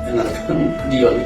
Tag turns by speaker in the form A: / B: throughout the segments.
A: जीवन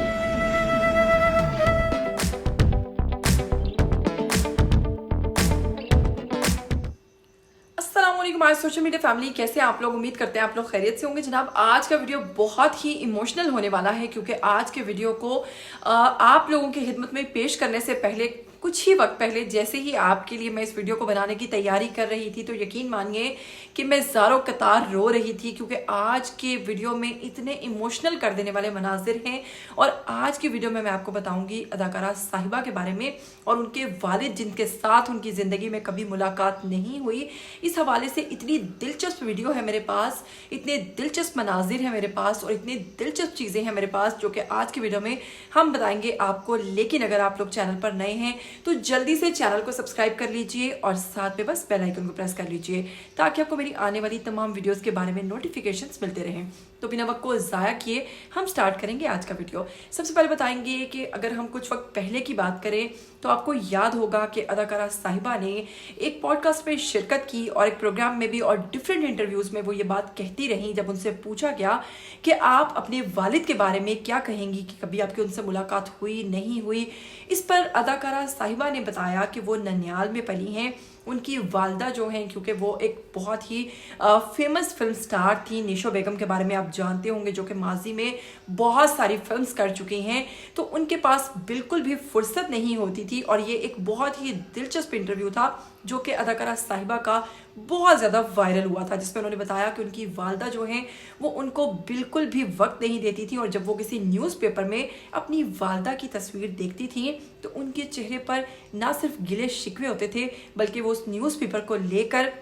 B: अस्सलामुअलैकुम हमारे सोशल मीडिया फैमिली, कैसे हैं आप लोग? उम्मीद करते हैं आप लोग खैरियत से होंगे। जनाब, आज का वीडियो बहुत ही इमोशनल होने वाला है क्योंकि आज के वीडियो को आप लोगों की खिदमत में पेश करने से पहले कुछ ही वक्त पहले जैसे ही आपके लिए मैं इस वीडियो को बनाने की तैयारी कर रही थी तो यकीन मानिए कि मैं ज़ारों कतार रो रही थी क्योंकि आज के वीडियो में इतने इमोशनल कर देने वाले मनाजिर हैं। और आज की वीडियो में मैं आपको बताऊंगी अदाकारा साहिबा के बारे में और उनके वालिद जिनके साथ उनकी ज़िंदगी में कभी मुलाकात नहीं हुई। इस हवाले से इतनी दिलचस्प वीडियो है मेरे पास, इतने दिलचस्प मनाजिर हैं मेरे पास और इतनी दिलचस्प चीज़ें हैं मेरे पास जो कि आज की वीडियो में हम बताएंगे आपको। लेकिन अगर आप लोग चैनल पर नए हैं तो जल्दी से चैनल को सब्सक्राइब कर लीजिए और साथ में बस बेल आइकन को प्रेस कर लीजिए ताकि आपको मेरी आने वाली तमाम वीडियोस के बारे में नोटिफिकेशंस मिलते रहें। तो बिना वक्त को ज़ाया किए हम स्टार्ट करेंगे आज का वीडियो। सबसे पहले बताएंगे कि अगर हम कुछ वक्त पहले की बात करें तो आपको याद होगा कि अदाकारा साहिबा ने एक पॉडकास्ट में शिरकत की और एक प्रोग्राम में भी और डिफरेंट इंटरव्यूज़ में वो ये बात कहती रही जब उनसे पूछा गया कि आप अपने वालिद के बारे में क्या कहेंगी कि कभी आपकी उनसे मुलाकात हुई नहीं हुई। इस पर अदाकारा साहिबा ने बताया कि वो ननियाल में पली हैं। उनकी वालदा जो हैं, क्योंकि वो एक बहुत ही फेमस फिल्म स्टार थी, निशो बेगम के बारे में आप जानते होंगे, जो कि माजी में बहुत सारी फिल्म्स कर चुकी हैं, तो उनके पास बिल्कुल भी फुर्सत नहीं होती थी। और ये एक बहुत ही दिलचस्प इंटरव्यू था जो कि अदाकारा साहिबा का बहुत ज़्यादा वायरल हुआ था, जिसमें उन्होंने बताया कि उनकी वालदा जो हैं वो उनको बिल्कुल भी वक्त नहीं देती थी और जब वो किसी न्यूज़पेपर में अपनी वालदा की तस्वीर देखती थी तो उनके चेहरे पर ना सिर्फ गिले शिकवे होते थे बल्कि वो उस न्यूज़पेपर को लेकर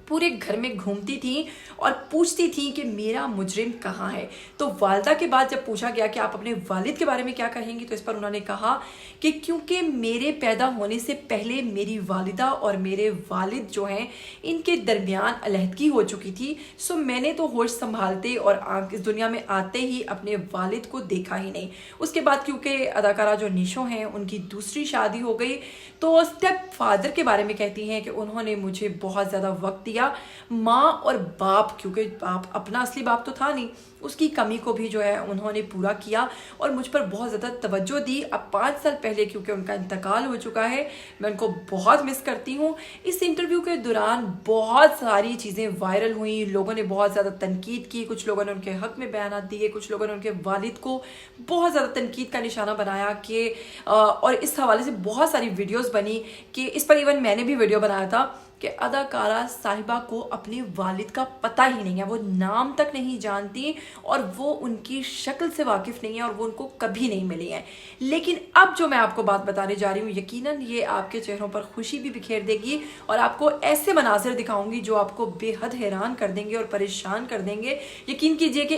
B: पूरे घर में घूमती थी और पूछती थी कि मेरा मुजरिम कहाँ है। तो वालदा के बाद जब पूछा गया कि आप अपने वालिद के बारे में क्या कहेंगी तो इस पर उन्होंने कहा कि क्योंकि मेरे पैदा होने से पहले मेरी वालिदा और मेरे वालिद जो हैं इनके दरमियान अलहदगी हो चुकी थी, सो मैंने तो होश संभालते और इस दुनिया में आते ही अपने वालिद को देखा ही नहीं। उसके बाद क्योंकि अदाकारा जो निशो हैं उनकी दूसरी शादी हो गई तो स्टेप फादर के बारे में कहती हैं कि उन्होंने मुझे बहुत ज़्यादा वक्त दिया। माँ और बाप, क्योंकि बाप अपना असली बाप तो था नहीं, उसकी कमी को भी जो है उन्होंने पूरा किया और मुझ पर बहुत ज़्यादा तवज्जो दी। अब 5 साल पहले क्योंकि उनका इंतकाल हो चुका है, मैं उनको बहुत मिस करती हूँ। इस इंटरव्यू के दौरान बहुत सारी चीज़ें वायरल हुई, लोगों ने बहुत ज़्यादा तनकीद की, कुछ लोगों ने उनके हक़ में बयानात दिए, कुछ लोगों ने उनके वालिद को बहुत ज़्यादा तनकीद का निशाना बनाया कि और इस हवाले से बहुत सारी वीडियोज़ बनी कि इस पर इवन मैंने भी वीडियो बनाया था कि अदाकारा साहिबा को अपने वालिद का पता ही नहीं है, वो नाम तक नहीं जानती और वो उनकी शक्ल से वाकिफ़ नहीं है और वो उनको कभी नहीं मिली हैं। लेकिन अब जो मैं आपको बात बताने जा रही हूँ यकीनन ये आपके चेहरों पर खुशी भी बिखेर देगी और आपको ऐसे मनाजिर दिखाऊंगी जो आपको बेहद हैरान कर देंगे और परेशान कर देंगे। यकीन कीजिए कि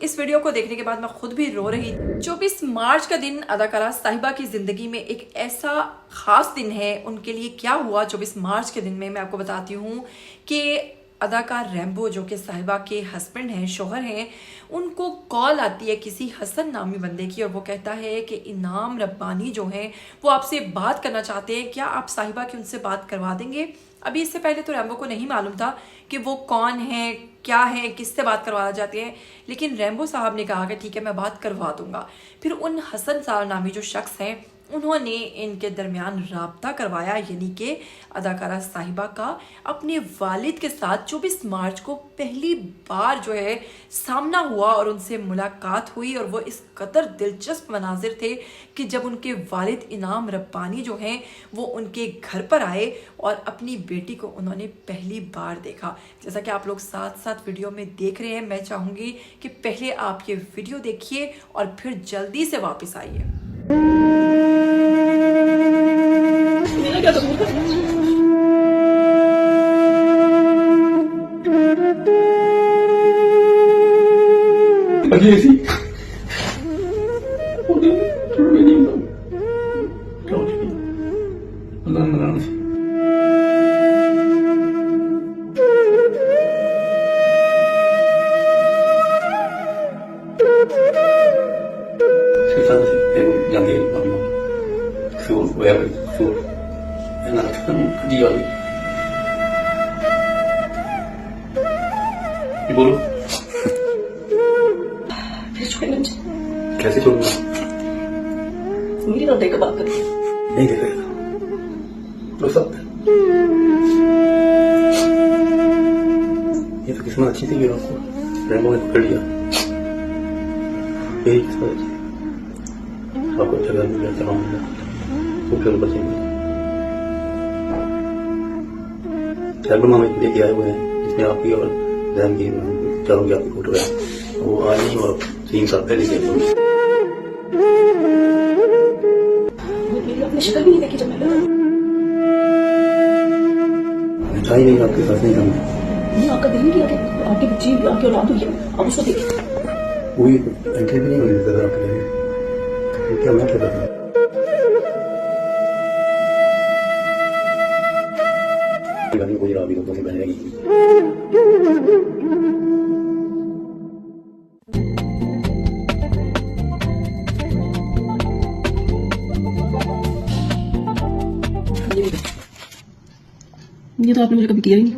B: इस वीडियो को देखने के बाद मैं खुद भी रो रही। 24 मार्च का दिन अदाकारा साहिबा की ज़िंदगी में एक ऐसा ख़ास दिन है। उनके लिए क्या हुआ 24 मार्च के दिन में मैं आपको बताती हूँ कि अदाकार रैम्बो जो कि साहिबा के हस्बैंड हैं, शोहर हैं, उनको कॉल आती है किसी हसन नामी बंदे की और वो कहता है कि इनाम रब्बानी जो हैं वो आपसे बात करना चाहते हैं, क्या आप साहिबा की उनसे बात करवा देंगे? अभी इससे पहले तो रैम्बो को नहीं मालूम था कि वो कौन है, क्या है, किससे बात करवाना चाहते हैं, लेकिन रैम्बो साहब ने कहा कि ठीक है मैं बात करवा दूंगा। फिर उन हसन साहब नामी जो शख्स हैं उन्होंने इनके दरमियान राब्ता करवाया, यानी कि अदाकारा साहिबा का अपने वालिद के साथ 24 मार्च को पहली बार जो है सामना हुआ और उनसे मुलाकात हुई। और वो इस कदर दिलचस्प मनाजिर थे कि जब उनके वालिद इनाम रब्बानी जो हैं वो उनके घर पर आए और अपनी बेटी को उन्होंने पहली बार देखा। जैसा कि आप लोग साथ साथ वीडियो में देख रहे हैं, मैं चाहूँगी कि पहले आप ये वीडियो देखिए और फिर जल्दी से वापस आइए।
A: मेरा क्या कसूर था? अभी ऐसी मैं नहीं बताऊँ क्या हो चुकी अल्लाह नाराज से। Ganti Allah. Sur, sur. Enak kan dia ni. बोलो।
C: छोड़ेंगे मुझे?
A: कैसे छोड़ूंगा?
C: मेरी तरफ देखकर बात करिए।
A: नहीं देखेगा तो सब ये तो किस्मत अच्छी थी कि आपको रैम्बो ने पकड़ लिया। यही किस्मत अच्छी आपको अच्छा घर मिल गया, चला मिल गया, खूबसूरत बच्चे मिले। एल्बम हम लेके आए हुए हैं जिसमें आपकी और जैन की चारों की आपकी फोटो है। वो आज ही और 3 साल पहले की है।
C: मेरी अपनी शक्ल भी नहीं देखी जब मैं
A: चाहिए नहीं आपके साथ नहीं करना।
C: नहीं, आपका दिल नहीं किया कि आपकी बच्ची आपकी औलाद हुई है, आप उसको देखिए।
A: कोई एंट्री भी नहीं हुई इधर आपके लिए, तो क्या मैं क्या करूँ? कोई राबी को बहने लगी।
C: ये तो आपने मुझे कभी किया ही नहीं।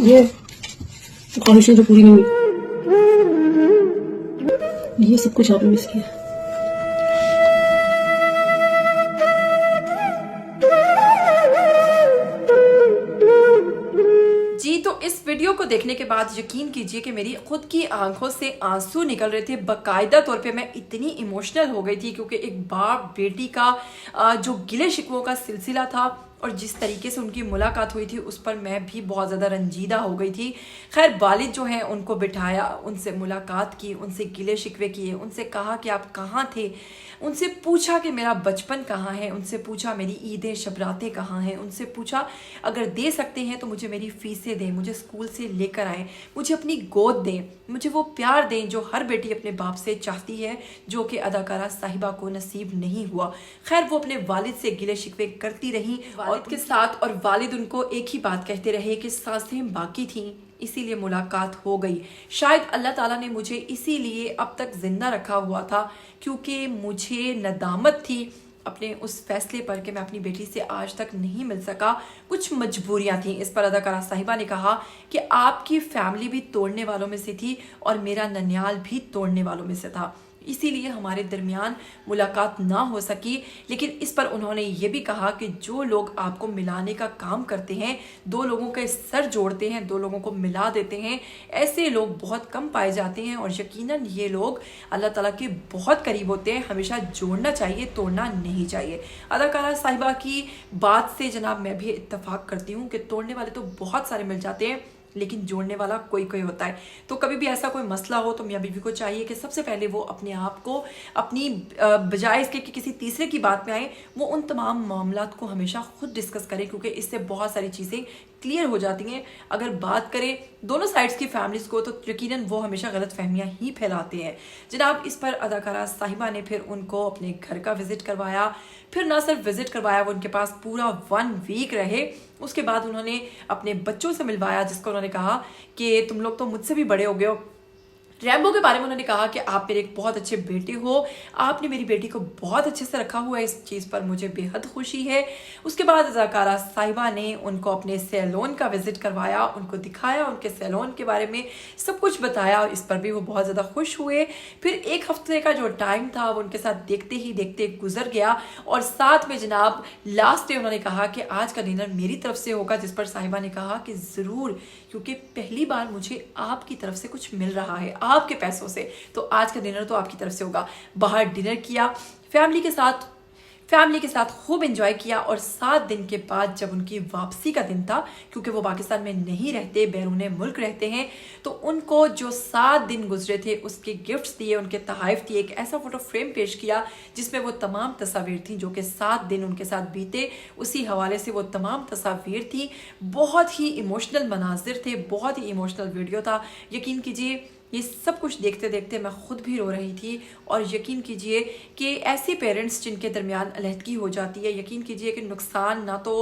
C: ये ख्वाहिशें जो पूरी नहीं हुई, ये सब कुछ आपने मिस किया।
B: जी तो इस वीडियो को देखने के बाद यकीन कीजिए कि मेरी खुद की आंखों से आंसू निकल रहे थे। बाकायदा तौर पे मैं इतनी इमोशनल हो गई थी क्योंकि एक बाप बेटी का जो गिले शिकवों का सिलसिला था और जिस तरीके से उनकी मुलाकात हुई थी उस पर मैं भी बहुत ज़्यादा रंजीदा हो गई थी। खैर वालिद जो हैं उनको बिठाया, उनसे मुलाकात की, उनसे गिले शिकवे किए, उनसे कहा कि आप कहाँ थे, उनसे पूछा कि मेरा बचपन कहाँ है, उनसे पूछा मेरी ईदें शबरातें कहाँ हैं, उनसे पूछा अगर दे सकते हैं तो मुझे मेरी फ़ीसें दें, मुझे स्कूल से लेकर आएँ, मुझे अपनी गोद दें, मुझे वो प्यार दें जो हर बेटी अपने बाप से चाहती है, जो कि अदाकारा साहिबा को नसीब नहीं हुआ। खैर वो अपने वालिद से गिले शिकवे करती रहीं वालिद के साथ और वालिद उनको एक ही बात कहते रहे कि सांसें बाकी थीं, इसीलिए मुलाकात हो गई। शायद अल्लाह ताला ने मुझे इसीलिए अब तक जिंदा रखा हुआ था क्योंकि मुझे नदामत थी अपने उस फैसले पर कि मैं अपनी बेटी से आज तक नहीं मिल सका। कुछ मजबूरियां थी। इस पर अदाकारा साहिबा ने कहा कि आपकी फैमिली भी तोड़ने वालों में से थी और मेरा ननियाल भी तोड़ने वालों में से था, इसीलिए हमारे दरमियान मुलाकात ना हो सकी। लेकिन इस पर उन्होंने ये भी कहा कि जो लोग आपको मिलाने का काम करते हैं, 2 लोगों के सर जोड़ते हैं, 2 लोगों को मिला देते हैं, ऐसे लोग बहुत कम पाए जाते हैं और यकीनन ये लोग अल्लाह ताला के बहुत करीब होते हैं। हमेशा जोड़ना चाहिए, तोड़ना नहीं चाहिए। अदाकारा साहिबा की बात से जनाब मैं भी इत्तफाक करती हूँ कि तोड़ने वाले तो बहुत सारे मिल जाते हैं लेकिन जोड़ने वाला कोई कोई होता है। तो कभी भी ऐसा कोई मसला हो तो मियां बीवी को चाहिए कि सबसे पहले वो अपने आप को अपनी बजाय इसके कि किसी तीसरे की बात में आए, वो उन तमाम मामलात को हमेशा खुद डिस्कस करें क्योंकि इससे बहुत सारी चीज़ें क्लियर हो जाती हैं। अगर बात करें दोनों साइड्स की फैमिलीज को तो यकीनन वो हमेशा गलत फहमियाँ ही फैलाते हैं। जनाब इस पर अदाकारा साहिबा ने फिर उनको अपने घर का विजिट करवाया, फिर ना सिर्फ विजिट करवाया, वो उनके पास पूरा 1 वीक रहे। उसके बाद उन्होंने अपने बच्चों से मिलवाया जिसको उन्होंने कहा कि तुम लोग तो मुझसे भी बड़े हो गए हो। रैम्बो के बारे में उन्होंने कहा कि आप मेरे एक बहुत अच्छे बेटे हो, आपने मेरी बेटी को बहुत अच्छे से रखा हुआ है, इस चीज़ पर मुझे बेहद खुशी है। उसके बाद अदाकारा साहिबा ने उनको अपने सैलून का विजिट करवाया, उनको दिखाया, उनके सैलून के बारे में सब कुछ बताया, इस पर भी वो बहुत ज़्यादा खुश हुए। फिर 1 हफ्ते का जो टाइम था वो उनके साथ देखते ही देखते गुजर गया और साथ में जनाब लास्ट डे उन्होंने कहा कि आज का डिनर मेरी तरफ से होगा, जिस पर साहिबा ने कहा कि ज़रूर, क्योंकि पहली बार मुझे आपकी तरफ से कुछ मिल रहा है आपके पैसों से, तो आज का डिनर तो आपकी तरफ से होगा। बाहर डिनर किया फैमिली के साथ खूब एंजॉय किया और 7 दिन के बाद जब उनकी वापसी का दिन था, क्योंकि वो पाकिस्तान में नहीं रहते, बैरूने मुल्क रहते हैं, तो उनको जो 7 दिन गुजरे थे उसके गिफ्ट्स दिए, उनके तहाइफ दिए, एक ऐसा फोटो फ्रेम पेश किया जिसमें वो तमाम तस्वीर थी जो कि 7 दिन उनके साथ बीते, उसी हवाले से वो तमाम तस्वीर थी। बहुत ही इमोशनल मनाजिर थे, बहुत ही इमोशनल वीडियो था। यकीन कीजिए ये सब कुछ देखते देखते मैं खुद भी रो रही थी। और यकीन कीजिए कि ऐसे पेरेंट्स जिनके दरमियान अलहदगी हो जाती है, यकीन कीजिए कि नुकसान ना तो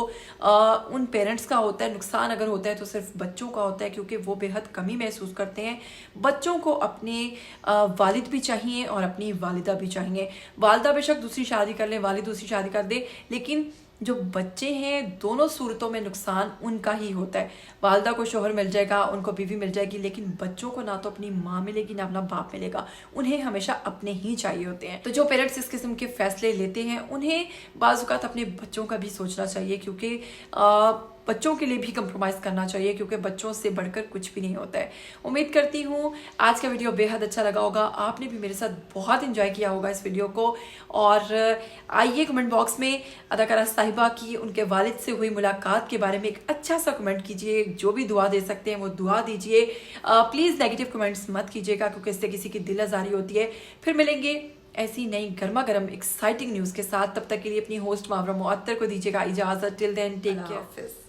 B: उन पेरेंट्स का होता है, नुकसान अगर होता है तो सिर्फ बच्चों का होता है, क्योंकि वो बेहद कमी महसूस करते हैं। बच्चों को अपने वालिद भी चाहिए और अपनी वालिदा भी चाहिए। वालिदा बेशक दूसरी शादी कर ले, वालिद दूसरी शादी कर दे, लेकिन जो बच्चे हैं दोनों सूरतों में नुकसान उनका ही होता है। वालिदा को शोहर मिल जाएगा, उनको बीवी मिल जाएगी, लेकिन बच्चों को ना तो अपनी माँ मिलेगी ना अपना बाप मिलेगा। उन्हें हमेशा अपने ही चाहिए होते हैं। तो जो पेरेंट्स इस किस्म के फैसले लेते हैं उन्हें बाज़-औक़ात अपने बच्चों का भी सोचना चाहिए, क्योंकि बच्चों के लिए भी कंप्रोमाइज़ करना चाहिए, क्योंकि बच्चों से बढ़कर कुछ भी नहीं होता है। उम्मीद करती हूँ आज का वीडियो बेहद अच्छा लगा होगा, आपने भी मेरे साथ बहुत एंजॉय किया होगा इस वीडियो को। और आइए कमेंट बॉक्स में अदाकारा साहिबा की उनके वालिद से हुई मुलाकात के बारे में एक अच्छा सा कमेंट कीजिए। जो भी दुआ दे सकते हैं वो दुआ दीजिए। प्लीज़ नेगेटिव कमेंट्स मत कीजिएगा, क्योंकि इससे किसी की दिल आज़ारी होती है। फिर मिलेंगे ऐसी नई गर्मा गर्म एक्साइटिंग न्यूज़ के साथ। तब तक के लिए अपनी होस्ट मावरा मुअत्तर को दीजिएगा इजाज़त। Till then take care.